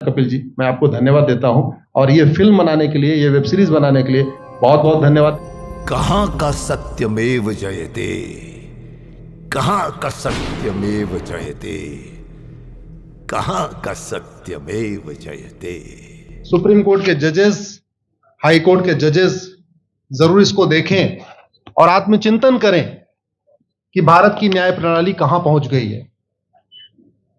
कपिल जी, मैं आपको धन्यवाद देता हूं और ये फिल्म बनाने के लिए, ये वेब सीरीज बनाने के लिए बहुत बहुत धन्यवाद। कहां का सत्यमेव जयते, कहां का सत्यमेव जयते, कहां का सत्यमेव जयते। सुप्रीम कोर्ट के जजेस, हाई कोर्ट के जजेस जरूर इसको देखें और आत्मचिंतन करें कि भारत की न्याय प्रणाली कहां पहुंच गई है।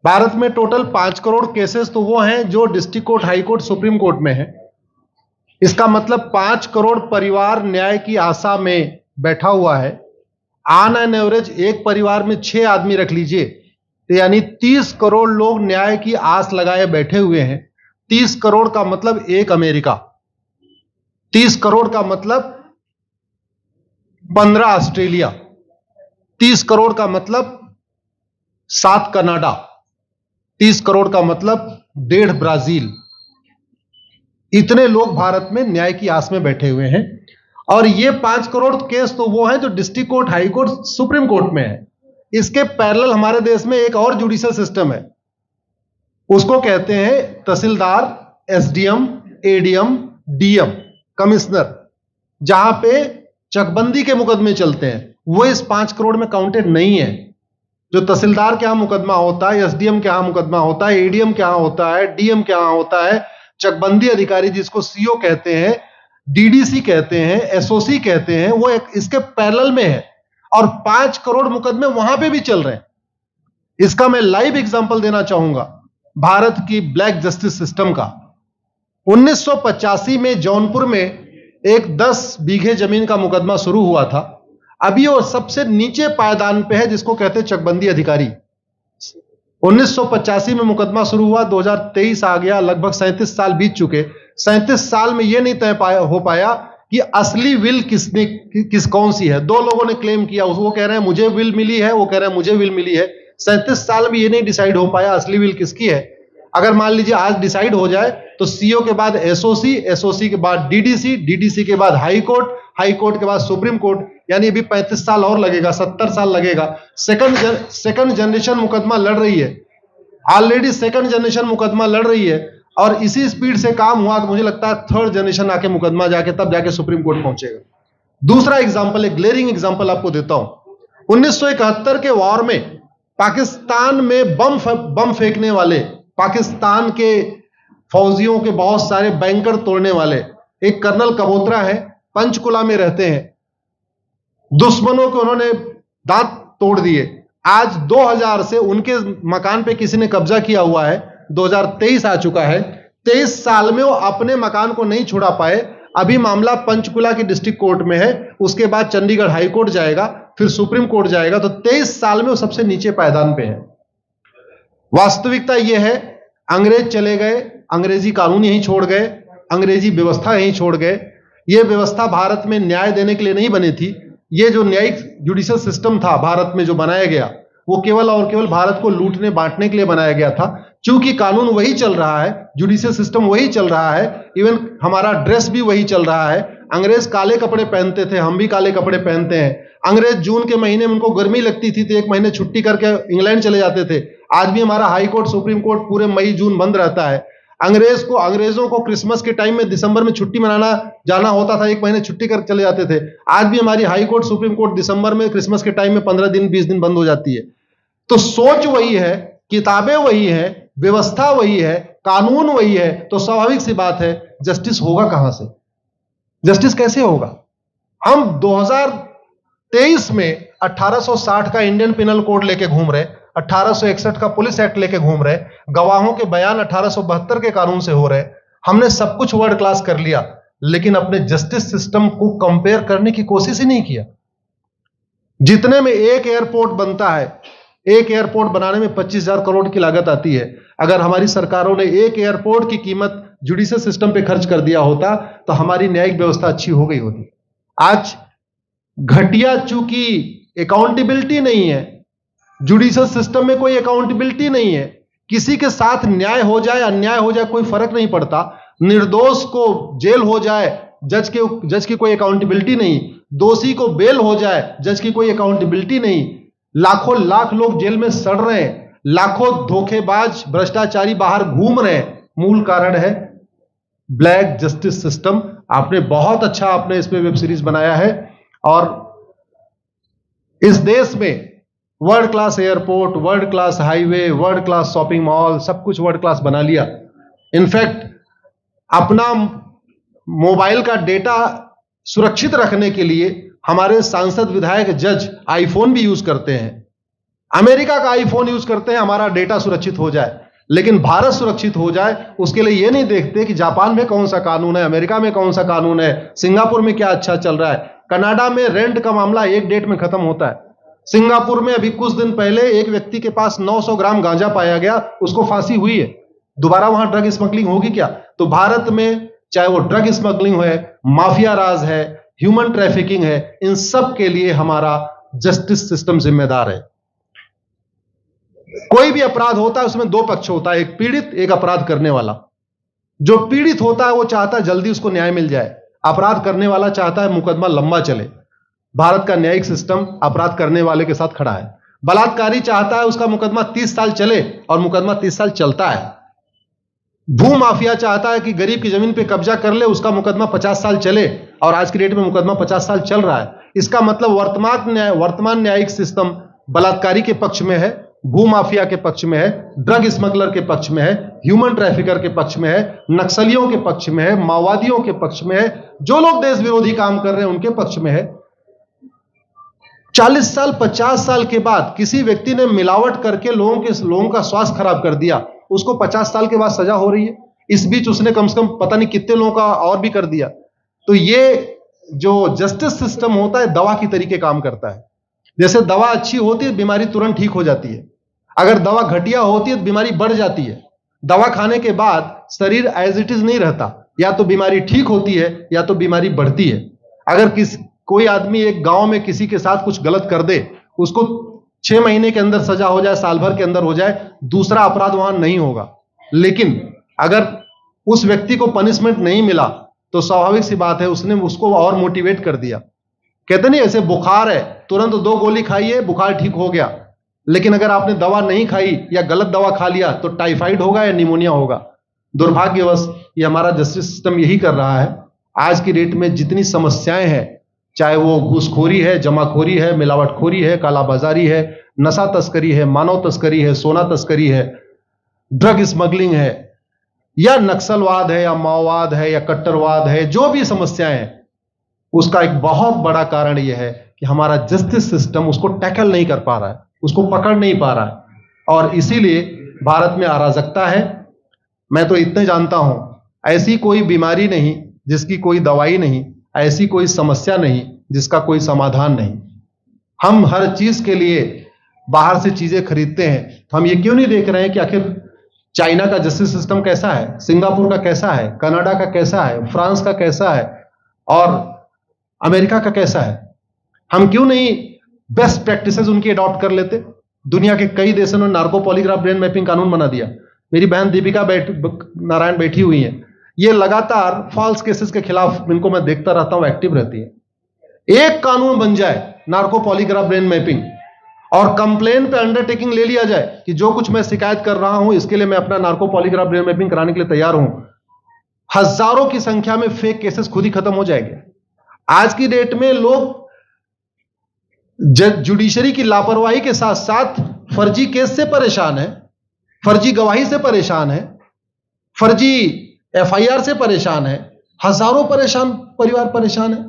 भारत में टोटल 5 करोड़ केसेस तो वो हैं जो district court, high court, supreme court में है। इसका मतलब 5 करोड़ परिवार न्याय की आशा में बैठा हुआ है। ऑन एन एवरेज एक परिवार में 6 आदमी रख लीजिए, तो यानी 30 करोड़ लोग न्याय की आस लगाए बैठे हुए हैं। 30 करोड़ का मतलब एक अमेरिका, 30 करोड़ का मतलब 15 ऑस्ट्रेलिया, 30 करोड़ का मतलब 7 कनाडा, 30 करोड़ का मतलब 1.5 ब्राजील। इतने लोग भारत में न्याय की आस में बैठे हुए हैं। और ये 5 करोड़ केस तो वो हैं जो district court, high court, supreme court में है। इसके पैरेलल हमारे देश में एक और जुडिशियल सिस्टम है, उसको कहते हैं तहसीलदार, एसडीएम, एडीएम, डीएम, कमिश्नर, जहां पे चकबंदी के मुकदमे चलते हैं। वो इस 5 करोड़ में काउंटेड नहीं है। जो तहसीलदार के यहां मुकदमा होता है, एसडीएम के यहां मुकदमा होता है, एडीएम के यहां होता है, डीएम के यहां होता है, चकबंदी अधिकारी जिसको सीओ कहते हैं, डीडीसी कहते हैं, एसओसी कहते हैं, वो इसके पैरेलल में है और 5 करोड़ मुकदमे वहां पे भी चल रहे हैं। इसका मैं लाइव एग्जांपल देना चाहूंगा भारत की ब्लैक जस्टिस सिस्टम का। 1985 में जौनपुर में एक 10 बीघे जमीन का मुकदमा शुरू हुआ था। अभी वो सबसे नीचे पायदान पे है, जिसको कहते हैं चकबंदी अधिकारी। 1985 में मुकदमा शुरू हुआ, 2023 आ गया, लगभग 37 साल बीत चुके। 37 साल में यह नहीं तय हो पाया कि असली विल कौन सी है। 2 लोगों ने क्लेम किया, वो कह रहे हैं मुझे विल मिली है, वो कह रहे हैं मुझे विल मिली है। 37 साल में यह नहीं डिसाइड हो पाया असली विल किसकी है। अगर मान लीजिए आज डिसाइड हो जाए तो सीओ के बाद एसओसी, एसओसी के बाद डीडीसी, डीडीसी के बाद हाई कोर्ट, हाई कोर्ट के बाद सुप्रीम कोर्ट, यानी अभी 35 साल और लगेगा, 70 साल लगेगा। सेकंड जनरेशन मुकदमा लड़ रही है, ऑलरेडी सेकंड जनरेशन मुकदमा लड़ रही है और इसी स्पीड से काम हुआ तो मुझे लगता है थर्ड जनरेशन आके मुकदमा जाके तब जाके सुप्रीम कोर्ट पहुंचेगा। दूसरा एग्जांपल, एक ग्लेरिंग एग्जांपल आपको देता हूं। 1971 के वॉर में पाकिस्तान में बम फेंकने वाले, पाकिस्तान के फौजियों के बहुत सारे बैंकर तोड़ने वाले एक कर्नल कबोत्रा है, पंचकुला में रहते हैं। दुश्मनों को उन्होंने दांत तोड़ दिए। आज 2000 से उनके मकान पे किसी ने कब्जा किया हुआ है। 2023 आ चुका है, 23 साल में वो अपने मकान को नहीं छुड़ा पाए। अभी मामला पंचकुला की डिस्ट्रिक्ट कोर्ट में है, उसके बाद चंडीगढ़ हाई कोर्ट जाएगा, फिर सुप्रीम कोर्ट जाएगा। तो 23 साल में वो सबसे नीचे पायदान पे है। वास्तविकता यह है, अंग्रेज चले गए, अंग्रेजी कानून यहीं छोड़ गए, अंग्रेजी व्यवस्था यहीं छोड़ गए। यह व्यवस्था भारत में न्याय देने के लिए नहीं बनी थी। यह जो न्यायिक जुडिशियल सिस्टम था भारत में जो बनाया गया, वो केवल और केवल भारत को लूटने बांटने के लिए बनाया गया था। क्योंकि कानून वही चल रहा है, जुडिशियल सिस्टम वही चल रहा है, इवन हमारा ड्रेस भी वही चल रहा है। अंग्रेज काले कपड़े पहनते थे, हम भी काले कपड़े पहनते हैं। अंग्रेज जून के महीने में उनको गर्मी लगती थी तो 1 महीने छुट्टी करके इंग्लैंड चले जाते थे। आज भी हमारा हाई कोर्ट, सुप्रीम कोर्ट पूरे मई जून बंद रहता है। अंग्रेजों को क्रिसमस के टाइम में दिसंबर में छुट्टी मनाना जाना होता था, 1 महीने छुट्टी कर चले जाते थे। आज भी हमारी हाई कोर्ट, सुप्रीम कोर्ट दिसंबर में, क्रिसमस के टाइम में 15 दिन 20 दिन बंद हो जाती है। तो सोच वही है, किताबें वही है, व्यवस्था वही है, कानून वही है, तो स्वाभाविक सी बात है जस्टिस होगा कहां से? जस्टिस कैसे होगा? हम 2023 में 1860 का इंडियन पिनल कोड लेके घूम रहे, 1861 का पुलिस एक्ट लेके घूम रहे, गवाहों के बयान 1872 के कानून से हो रहे। हमने सब कुछ वर्ल्ड क्लास कर लिया, लेकिन अपने जस्टिस सिस्टम को कंपेयर करने की कोशिश ही नहीं किया। जितने में एक एयरपोर्ट बनता है, एक एयरपोर्ट बनाने में 25,000 करोड़ की लागत आती है। अगर हमारी सरकारों ने एक एयरपोर्ट की कीमत जुडिशियल सिस्टम पे खर्च कर दिया होता तो हमारी न्यायिक व्यवस्था अच्छी हो गई होती। आज घटिया, चूंकि अकाउंटेबिलिटी नहीं है, जुडिशियल सिस्टम में कोई अकाउंटेबिलिटी नहीं है। किसी के साथ न्याय हो जाए, अन्याय हो जाए, कोई फर्क नहीं पड़ता। निर्दोष को जेल हो जाए, जज की कोई अकाउंटेबिलिटी नहीं। दोषी को बेल हो जाए, जज की कोई अकाउंटेबिलिटी नहीं। लाख लोग जेल में सड़ रहे हैं, लाखों धोखेबाज भ्रष्टाचारी बाहर घूम रहे हैं, मूल कारण है ब्लैक जस्टिस सिस्टम। आपने बहुत अच्छा आपने इस पे वेब सीरीज बनाया है, और इस देश में world class airport, world class highway, world class shopping mall, सब कुछ वर्ल्ड क्लास बना लिया। इनफैक्ट अपना मोबाइल का डेटा सुरक्षित रखने के लिए हमारे सांसद, विधायक, जज आईफोन भी यूज करते हैं। अमेरिका का आईफोन यूज करते हैं हमारा डेटा सुरक्षित हो जाए, लेकिन भारत सुरक्षित हो जाए उसके लिए यह नहीं देखते कि जापान में कौन सा कानून है, अमेरिका में कौन सा कानून है, सिंगापुर में क्या अच्छा चल रहा है। कनाडा में रेंट का मामला एक डेट में खत्म होता है। सिंगापुर में अभी कुछ दिन पहले एक व्यक्ति के पास 900 ग्राम गांजा पाया गया, उसको फांसी हुई है। दोबारा वहां ड्रग स्मगलिंग होगी क्या? तो भारत में चाहे वो ड्रग स्मगलिंग है, माफिया राज है, ह्यूमन ट्रैफिकिंग है, इन सब के लिए हमारा जस्टिस सिस्टम जिम्मेदार है। कोई भी अपराध होता है उसमें दो पक्ष होता है, एक पीड़ित, एक अपराध करने वाला। जो पीड़ित होता है वो चाहता है जल्दी उसको न्याय मिल जाए, अपराध करने वाला चाहता है मुकदमा लंबा चले। भारत का न्यायिक सिस्टम अपराध करने वाले के साथ खड़ा है। बलात्कारी चाहता है उसका मुकदमा 30 साल चले, और मुकदमा 30 साल चलता है। भू माफिया चाहता है कि गरीब की जमीन पे कब्जा कर ले, उसका मुकदमा 50 साल चले, और आज की डेट में मुकदमा 50 साल चल रहा है। इसका मतलब वर्तमान न्यायिक सिस्टम बलात्कारी के पक्ष में है, भू माफिया के पक्ष में है, ड्रग स्मगलर के पक्ष में है, ह्यूमन ट्रैफिकर के पक्ष में है, नक्सलियों के पक्ष में है, माओवादियों के पक्ष में है, जो लोग देश विरोधी काम कर रहे हैं उनके पक्ष में है। 40 साल 50 साल के बाद किसी व्यक्ति ने मिलावट करके लोगों का स्वास्थ्य खराब कर दिया, उसको 50 साल के बाद सजा हो रही है। इस बीच उसने कम से कम पता नहीं कितने लोगों का और भी कर दिया। तो ये जो जस्टिस सिस्टम होता है दवा की तरीके काम करता है। जैसे दवा अच्छी होती है बीमारी तुरंत ठीक हो जाती है, अगर दवा घटिया होती है तो बीमारी बढ़ जाती है। दवा खाने के बाद शरीर एज इट इज नहीं रहता, या तो बीमारी ठीक होती है या तो बीमारी बढ़ती है। अगर कोई आदमी एक गांव में किसी के साथ कुछ गलत कर दे, उसको 6 महीने के अंदर सजा हो जाए, साल भर के अंदर हो जाए, दूसरा अपराध वहां नहीं होगा। लेकिन अगर उस व्यक्ति को पनिशमेंट नहीं मिला तो स्वाभाविक सी बात है उसने उसको और मोटिवेट कर दिया। कहते नहीं ऐसे बुखार है, तुरंत 2 गोली खाइए बुखार ठीक हो गया, लेकिन अगर आपने दवा नहीं खाई या गलत दवा खा लिया तो टाइफाइड होगा या निमोनिया होगा। दुर्भाग्यवश ये हमारा जस्टिस सिस्टम यही कर रहा है। आज की डेट में जितनी समस्याएं हैं, चाहे वो घूसखोरी है, जमाखोरी है, मिलावटखोरी है, कालाबाजारी है, नशा तस्करी है, मानव तस्करी है, सोना तस्करी है, ड्रग स्मगलिंग है, या नक्सलवाद है, या माओवाद है, या कट्टरवाद है, जो भी समस्याएं हैं, उसका एक बहुत बड़ा कारण यह है कि हमारा जस्टिस सिस्टम उसको टैकल नहीं कर पा रहा है, उसको पकड़ नहीं पा रहा है, और इसीलिए भारत में अराजकता है। मैं तो इतने जानता हूं, ऐसी कोई बीमारी नहीं जिसकी कोई दवाई नहीं, ऐसी कोई समस्या नहीं जिसका कोई समाधान नहीं। हम हर चीज के लिए बाहर से चीजें खरीदते हैं, तो हम ये क्यों नहीं देख रहे हैं कि आखिर चाइना का जस्टिस सिस्टम कैसा है, सिंगापुर का कैसा है, कनाडा का कैसा है, फ्रांस का कैसा है, और अमेरिका का कैसा है। हम क्यों नहीं बेस्ट प्रैक्टिसेस उनकी अडॉप्ट कर लेते। दुनिया के कई देशों ने नार्को पॉलीग्राफ ब्रेन मैपिंग कानून बना दिया। मेरी बहन दीपिका नारायण बैठी हुई है, ये लगातार फॉल्स केसेस के खिलाफ, इनको मैं देखता रहता हूं, एक्टिव रहती है। एक कानून बन जाए नार्को पॉलीग्राफ ब्रेन मैपिंग, और कंप्लेन पे अंडरटेकिंग ले लिया जाए कि जो कुछ मैं शिकायत कर रहा हूं इसके लिए मैं अपना नार्को पॉलीग्राफ ब्रेन मैपिंग कराने के लिए तैयार हूं, हजारों की संख्या में फेक केसेस खुद ही खत्म हो जाएंगे। आज की डेट में लोग जुडिशरी की लापरवाही के साथ साथ फर्जी केस से परेशान है, फर्जी गवाही से परेशान है, फर्जी एफआईआर से परेशान है, हजारों परिवार परेशान है।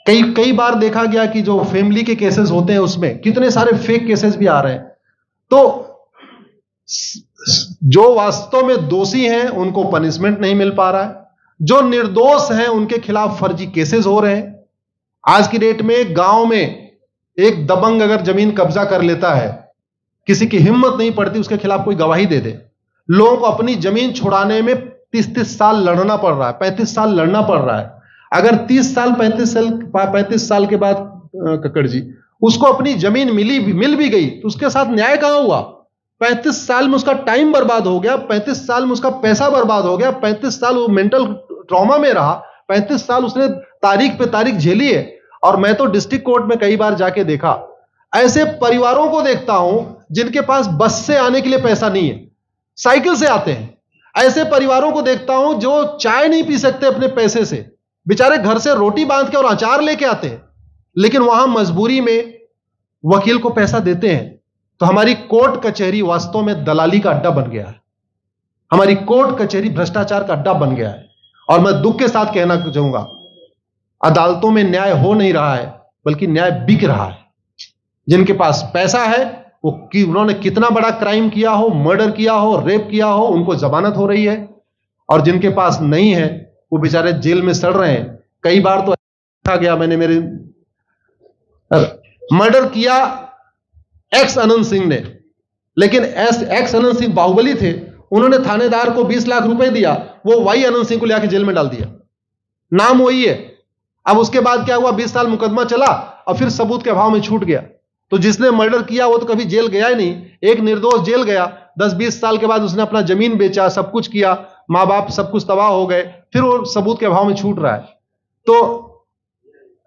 कई बार देखा गया कि जो फैमिली के केसेस होते हैं उसमें कितने सारे फेक केसेस भी आ रहे हैं। तो जो वास्तव में दोषी हैं उनको पनिशमेंट नहीं मिल पा रहा है, जो निर्दोष हैं उनके खिलाफ फर्जी केसेस हो रहे हैं। आज की डेट में गांव में एक दबंग अगर जमीन कब्जा कर लेता है, किसी की हिम्मत नहीं पड़ती उसके खिलाफ कोई गवाही दे दे। लोगों को अपनी जमीन छुड़ाने में 30-30 साल लड़ना पड़ रहा है, 35 साल लड़ना पड़ रहा है। अगर 30 साल 35 साल के बाद कक्कड़ जी उसको अपनी जमीन मिल भी गई तो उसके साथ न्याय कहां हुआ? 35 साल में उसका टाइम बर्बाद हो गया, 35 साल में उसका पैसा बर्बाद हो गया, 35 साल वो मेंटल ट्रॉमा में रहा, 35 साल उसने तारीख पे तारीख झेली है। और मैं तो डिस्ट्रिक्ट कोर्ट में कई बार जाके देखा, ऐसे परिवारों को देखता हूं जिनके पास बस से आने के लिए पैसा नहीं है, साइकिल से आते हैं। ऐसे परिवारों को देखता हूं जो चाय नहीं पी सकते अपने पैसे से, बेचारे घर से रोटी बांध के और अचार लेके आते हैं, लेकिन वहां मजबूरी में वकील को पैसा देते हैं। तो हमारी कोर्ट कचहरी वास्तव में दलाली का अड्डा बन गया है। हमारी कोर्ट कचहरी भ्रष्टाचार का अड्डा बन गया है। और मैं दुख के साथ कहना चाहूंगा, अदालतों में न्याय हो नहीं रहा है, बल्कि न्याय बिक रहा है। जिनके पास पैसा है, वो उन्होंने कितना बड़ा क्राइम किया हो, मर्डर किया हो, रेप किया हो, उनको जमानत हो रही है। और जिनके पास नहीं है, वो बेचारे जेल में सड़ रहे हैं। कई बार तो देखा गया, मैंने मेरे मर्डर किया एक्स अनंत सिंह ने, लेकिन एक्स अनंत सिंह बाहुबली थे, उन्होंने थानेदार को 20 लाख रुपए दिया, वो वाई अनंत सिंह को लेकर जेल में डाल दिया। नाम वही है। अब उसके बाद क्या हुआ, 20 साल मुकदमा चला और फिर सबूत के अभाव में छूट गया। तो जिसने मर्डर किया वो तो कभी जेल गया ही नहीं। एक निर्दोष जेल गया, 10-20 साल के बाद उसने अपना जमीन बेचा, सब कुछ किया, मां बाप सब कुछ तबाह हो गए, फिर वो सबूत के अभाव में छूट रहा है। तो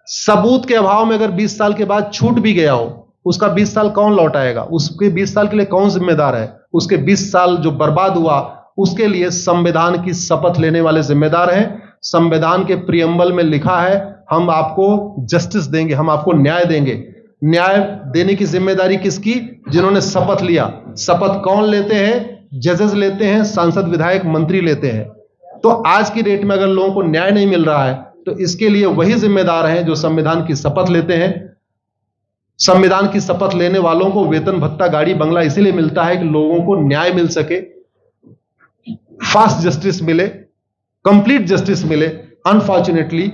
सबूत के अभाव में अगर 20 साल के बाद छूट भी गया हो, उसका 20 साल कौन लौटाएगा? उसके 20 साल के लिए कौन जिम्मेदार है? उसके 20 साल जो बर्बाद हुआ, उसके लिए संविधान की शपथ लेने वाले जिम्मेदार हैं। संविधान के प्रियम्बल में लिखा है, हम आपको जस्टिस देंगे, हम आपको न्याय देंगे। न्याय देने की जिम्मेदारी किसकी? जिन्होंने शपथ लिया। शपथ कौन लेते हैं? जजेस लेते हैं, सांसद, विधायक, मंत्री लेते हैं। तो आज की डेट में अगर लोगों को न्याय नहीं मिल रहा है, तो इसके लिए वही जिम्मेदार हैं जो संविधान की शपथ लेते हैं। संविधान की शपथ लेने वालों को वेतन, भत्ता, गाड़ी, बंगला इसीलिए मिलता है कि लोगों को न्याय मिल सके, फास्ट जस्टिस मिले, कंप्लीट जस्टिस मिले। अनफॉर्चुनेटली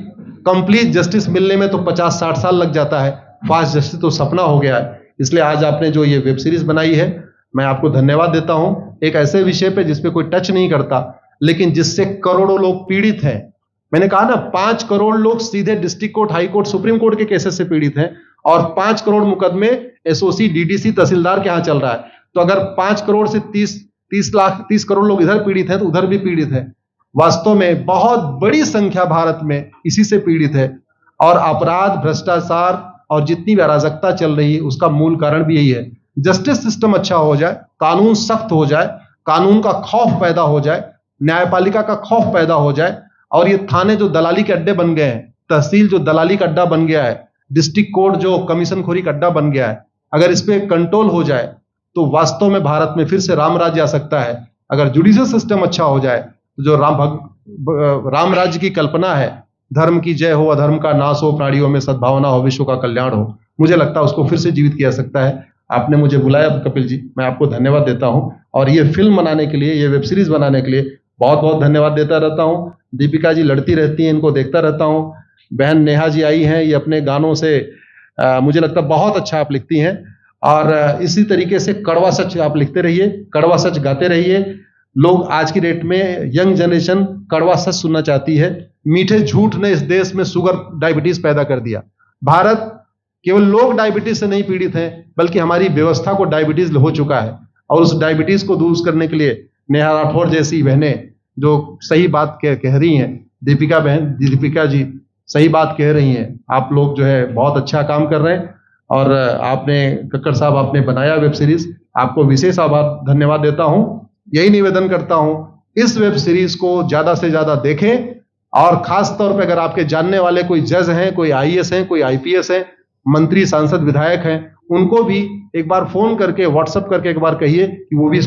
कंप्लीट जस्टिस मिलने में तो 50-60 साल लग जाता है, फास्ट जस्टिस तो सपना हो गया है। इसलिए आज आपने जो ये वेब सीरीज बनाई है, मैं आपको धन्यवाद देता हूं। एक ऐसे विषय पे जिस पे कोई टच नहीं करता, लेकिन जिससे करोड़ों लोग पीड़ित हैं। मैंने कहा ना, 5 करोड़ लोग सीधे district court, high court, supreme court के केसेस से पीड़ित हैं, और 5 करोड़ मुकदमे एसओसी, डीडीसी, तहसीलदार के यहां चल रहा है। तो अगर 5 करोड़ से 30 करोड़ लोग इधर पीड़ित हैं, तो उधर भी पीड़ित है। वास्तव में बहुत बड़ी संख्या भारत में इसी से पीड़ित है। और अपराध, भ्रष्टाचार और जितनी भी अराजकता चल रही है, उसका मूल कारण भी यही है। जस्टिस सिस्टम अच्छा हो जाए, कानून सख्त हो जाए, कानून का खौफ पैदा हो जाए, न्यायपालिका का खौफ पैदा हो जाए, और ये थाने जो दलाली के अड्डे बन गए हैं, तहसील जो दलाली का अड्डा बन गया है, डिस्ट्रिक्ट कोर्ट जो कमीशन खोरी का अड्डा बन गया है, अगर इस पे कंट्रोल हो जाए तो वास्तव में भारत में फिर से राम राज्य आ सकता है। अगर जुडिशियल सिस्टम अच्छा हो जाए, तो जो राम राज्य की कल्पना है, धर्म की जय हो, अधर्म का नाश हो, प्राणियों में सद्भावना हो, विश्व का कल्याण हो, मुझे लगता है उसको फिर से जीवित किया सकता है। आपने मुझे बुलाया कपिल जी, मैं आपको धन्यवाद देता हूं। और ये फिल्म बनाने के लिए, ये वेब सीरीज बनाने के लिए बहुत बहुत धन्यवाद देता रहता हूं। दीपिका जी लड़ती रहती हैं, इनको देखता रहता हूं। बहन नेहा जी आई हैं, ये अपने गानों से मुझे लगता है बहुत अच्छा आप लिखती हैं। और इसी तरीके से कड़वा सच आप लिखते रहिए, कड़वा सच गाते रहिए। लोग आज की डेट में, यंग जनरेशन कड़वा सच सुनना चाहती है। मीठे झूठ ने इस देश में शुगर, डायबिटीज पैदा कर दिया। भारत केवल लोग डायबिटीज से नहीं पीड़ित हैं, बल्कि हमारी व्यवस्था को डायबिटीज हो चुका है। और उस डायबिटीज को दूर करने के लिए नेहा राठौर जैसी बहनें जो सही बात कह रही हैं, दीपिका जी सही बात कह रही हैं, आप लोग जो है बहुत अच्छा काम कर रहे हैं। और आपने, कक्कड़ साहब, आपने बनाया वेब सीरीज, आपको विशेष आभार, धन्यवाद देता हूं। यही निवेदन करता हूं, इस वेब सीरीज को ज्यादा से ज्यादा देखें। और खास तौर पे अगर आपके जानने वाले कोई जज हैं, कोई आईएएस हैं, कोई आईपीएस हैं, मंत्री, सांसद, विधायक हैं, उनको भी एक बार फोन करके, व्हाट्सएप करके एक बार कहिए कि वो भी इसको